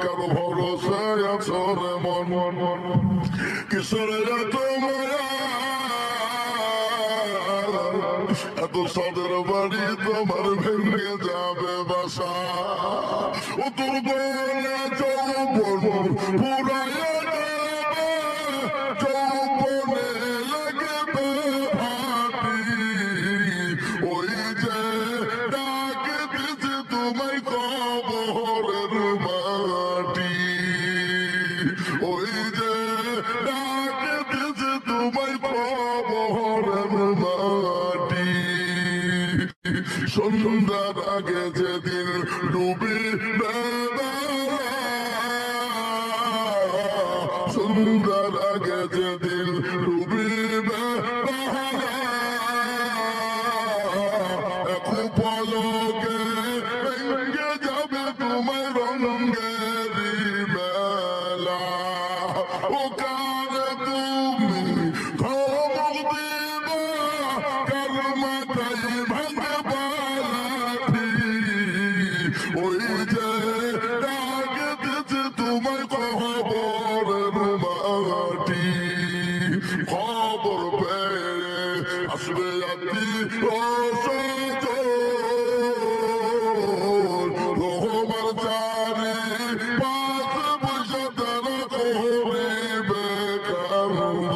কারো ভরসায় আছো রে মন কিশোরে এত মায়া এত সাদের বাড়ি তোমার ভেঙে যাবে বাসা ও তোর বলে যৌবন পুরাইয়া যাবে যৌবনে লাগবে ভাটি ওই যে ডাকে দিছে তোমায় কবরের মাটি ওই যে ডাকে দিছে তোমায় কবরের মাটি সন্ধ্যার আগে যেদিন ডুবি সন্ধ্যার আগে যেদিন ডুবিবে এখন পলকে ভেঙে যাবে তোমার রঙেরি বেলা ও কারে তুমি ধমক দিবা কার মাথায় ভাঙে বালাঠি ওই যে ডাকে দিছে তোমায় খবরের মাটি খবর পেয়ে আসবে আতি রহমার চারি পাঁচ বসে তারা করিবে কান্দ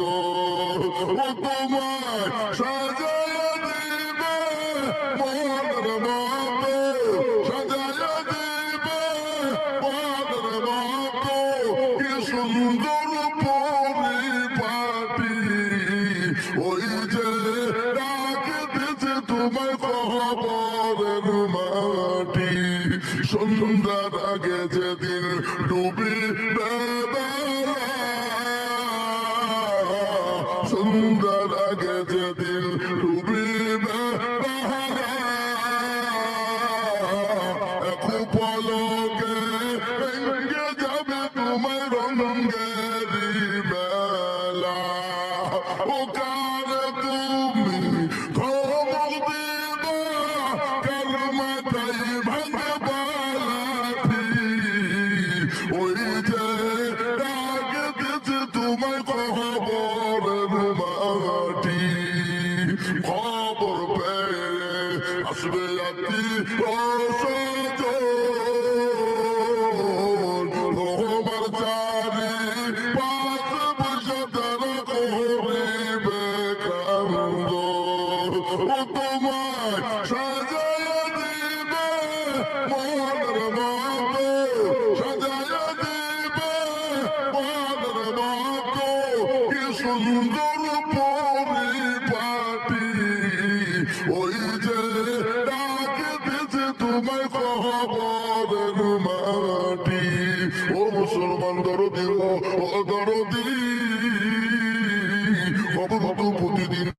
ও তোমায় সাজায় দিবে মনের মতো সাজায় দিবে মনের মতো কি সুন্দর পরিপাটি ওই যে ডাকে দিছে তোমায় খবরের মাটি সন্ধ্যার আগে যেদিন ডুবিবে সন্ধ্যার আগে যেদিন ডুবিবে এখন পলকে ভেঙে যাবে তোমার রঙেরি বেলা ও কারে তুমি ধমক দিবা কার মাথায় ভাঙে বালাঠি ওই যে ডাকে দিছে তোমায় খবরের মাটি খবর পেয়ে আসবে আতি রহমার চারি পাঁচ বসে তারা করিবে কান্দ ও তোমায় সাজায় দিবে মনের মতো সাজায় দিবে মনের মতো কি সুন্দর পরিপাটি ওই যে ডাকে দিছে তোমায় খবরের মাটি ও মুসলমান দরদি ও দরদি প্রতিদিন